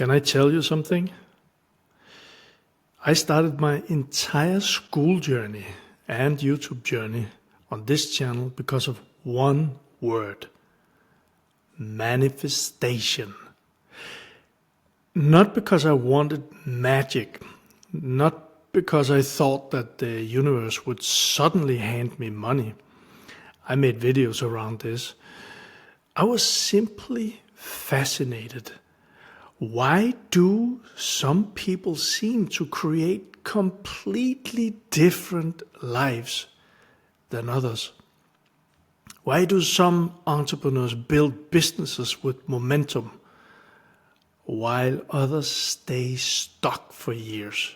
Can I tell you something? I started my entire school journey and YouTube journey on this channel because of one word: manifestation. Not because I wanted magic, not because I thought that the universe would suddenly hand me money. I made videos around this. I was simply fascinated. Why do some people seem to create completely different lives than others? Why do some entrepreneurs build businesses with momentum while others stay stuck for years,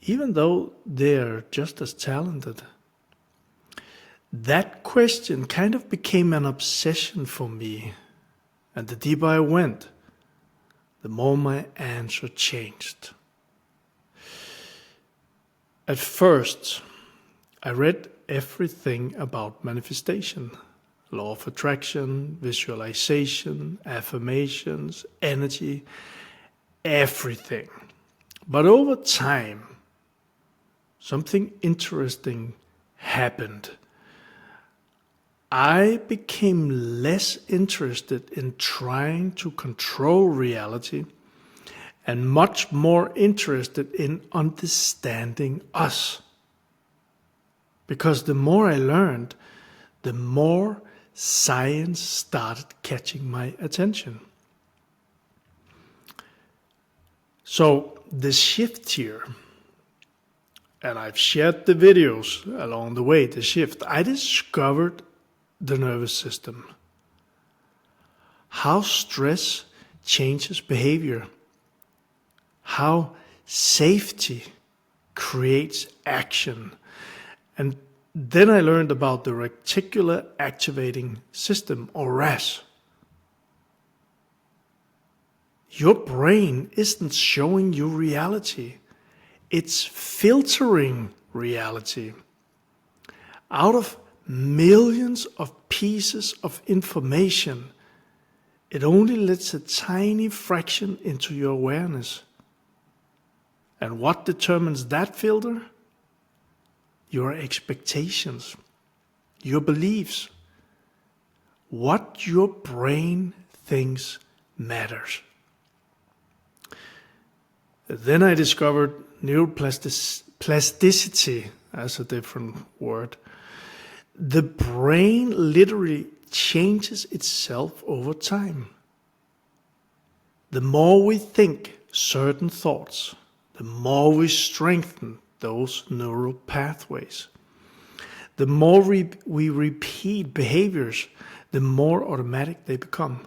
even though they're just as talented? That question kind of became an obsession for me, and the deeper I went, the more my answer changed. At first, I read everything about manifestation: law of attraction, visualization, affirmations, energy, everything. But over time, something interesting happened. I became less interested in trying to control reality and much more interested in understanding us. Because the more I learned, the more science started catching my attention. So the shift here, and I've shared the videos along the way, the shift, I discovered the nervous system. How stress changes behavior. How safety creates action. And then I learned about the Reticular Activating System, or RAS. Your brain isn't showing you reality. It's filtering reality. Out of millions of pieces of information, it only lets a tiny fraction into your awareness. And what determines that filter? Your expectations, your beliefs, what your brain thinks matters. Then I discovered neuroplasticity as a different word. The brain literally changes itself over time. The more we think certain thoughts, the more we strengthen those neural pathways. The more we repeat behaviors, the more automatic they become.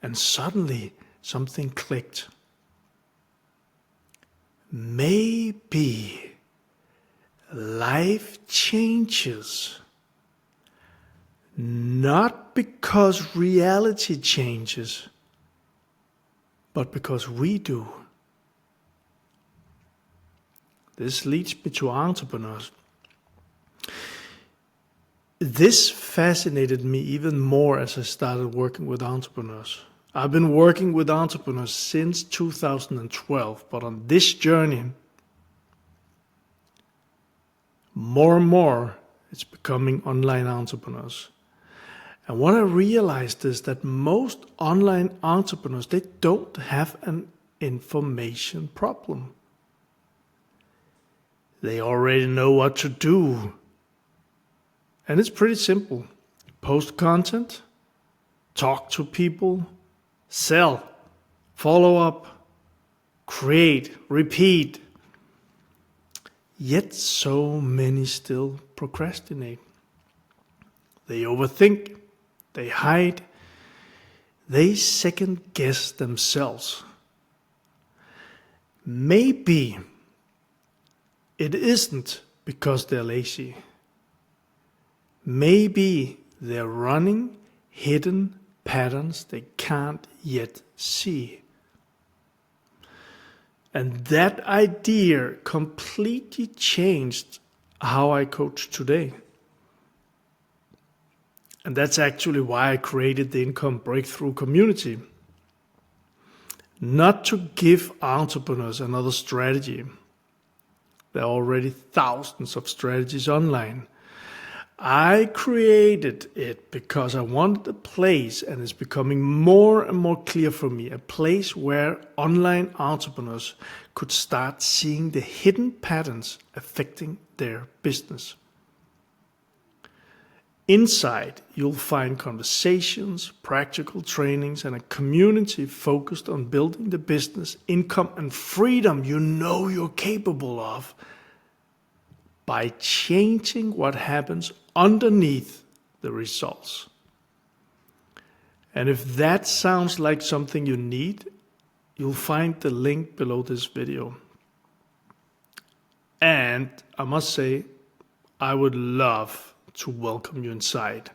And suddenly something clicked. Maybe life changes not because reality changes, but because we do. This leads me to entrepreneurs. This fascinated me even more as I started working with entrepreneurs. I've been working with entrepreneurs since 2012, but on this journey, more and more, it's becoming online entrepreneurs. And what I realized is that most online entrepreneurs, they don't have an information problem. They already know what to do. And it's pretty simple. Post content, talk to people, sell, follow up, create, repeat. Yet so many still procrastinate. They overthink, they hide, they second guess themselves. Maybe it isn't because they're lazy. Maybe they're running hidden patterns they can't yet see. And that idea completely changed how I coach today. And that's actually why I created the Income Breakthrough community. not to give entrepreneurs another strategy. There are already thousands of strategies online. I created it because I wanted a place, and it's becoming more and more clear for me, a place where online entrepreneurs could start seeing the hidden patterns affecting their business. Inside, you'll find conversations, practical trainings, and a community focused on building the business, income, and freedom you know you're capable of by changing what happens underneath the results. And if that sounds like something you need, you'll find the link below this video. And I must say, I would love to welcome you inside.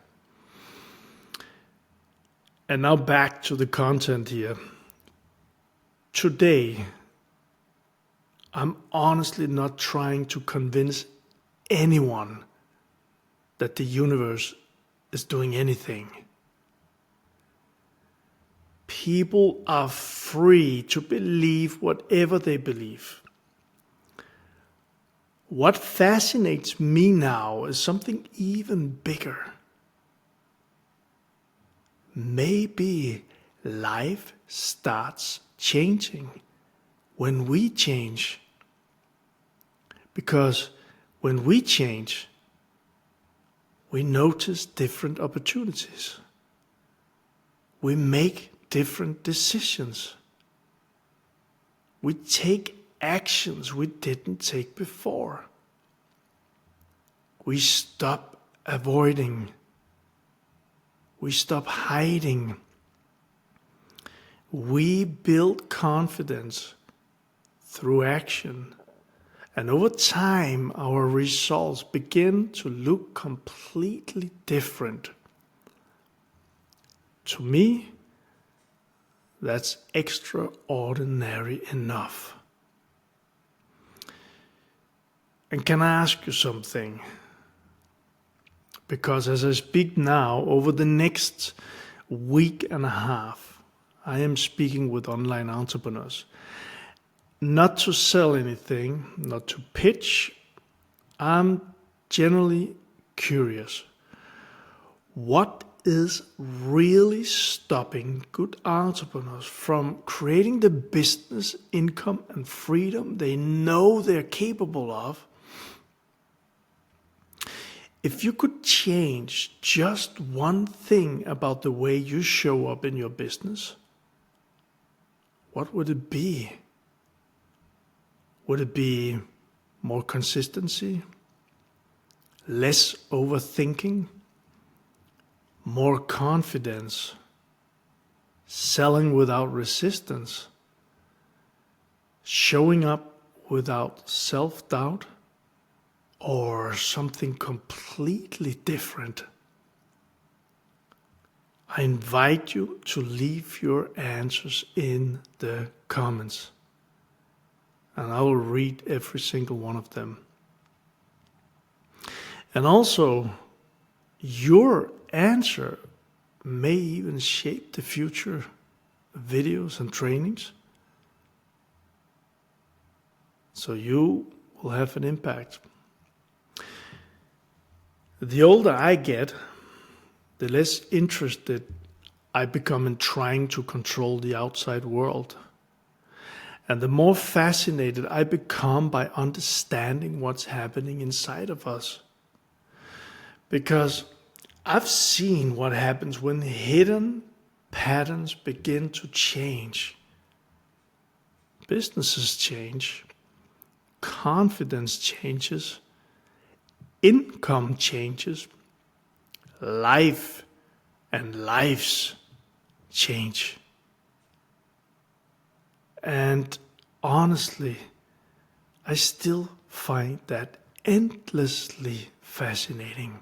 And now back to the content here. Today, I'm honestly not trying to convince anyone that the universe is doing anything. People are free to believe whatever they believe. What fascinates me now is something even bigger. Maybe life starts changing when we change. Because when we change, we notice different opportunities. We make different decisions. We take actions we didn't take before. We stop avoiding. We stop hiding. We build confidence through action. And over time, our results begin to look completely different. To me, that's extraordinary enough. And can I ask you something? Because as I speak now, over the next week and a half, I am speaking with online entrepreneurs. Not to sell anything, not to pitch. I'm generally curious. What is really stopping good entrepreneurs from creating the business, income, and freedom they know they're capable of? If you could change just one thing about the way you show up in your business, what would it be? Would it be more consistency, less overthinking, more confidence, selling without resistance, showing up without self-doubt, or something completely different? I invite you to leave your answers in the comments, and I will read every single one of them. And also, your answer may even shape the future videos and trainings. So you will have an impact. The older I get, the less interested I become in trying to control the outside world. And the more fascinated I become by understanding what's happening inside of us. Because I've seen what happens when hidden patterns begin to change. Businesses change, confidence changes, income changes, life and lives change. And honestly, I still find that endlessly fascinating.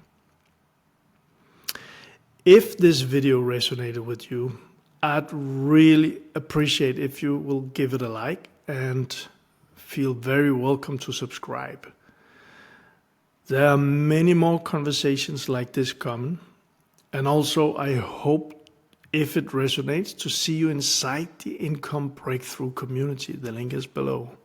If this video resonated with you, I'd really appreciate if you will give it a like and feel very welcome to subscribe. There are many more conversations like this coming, and also I hope if it resonates, to see you inside the income breakthrough community. The link is below.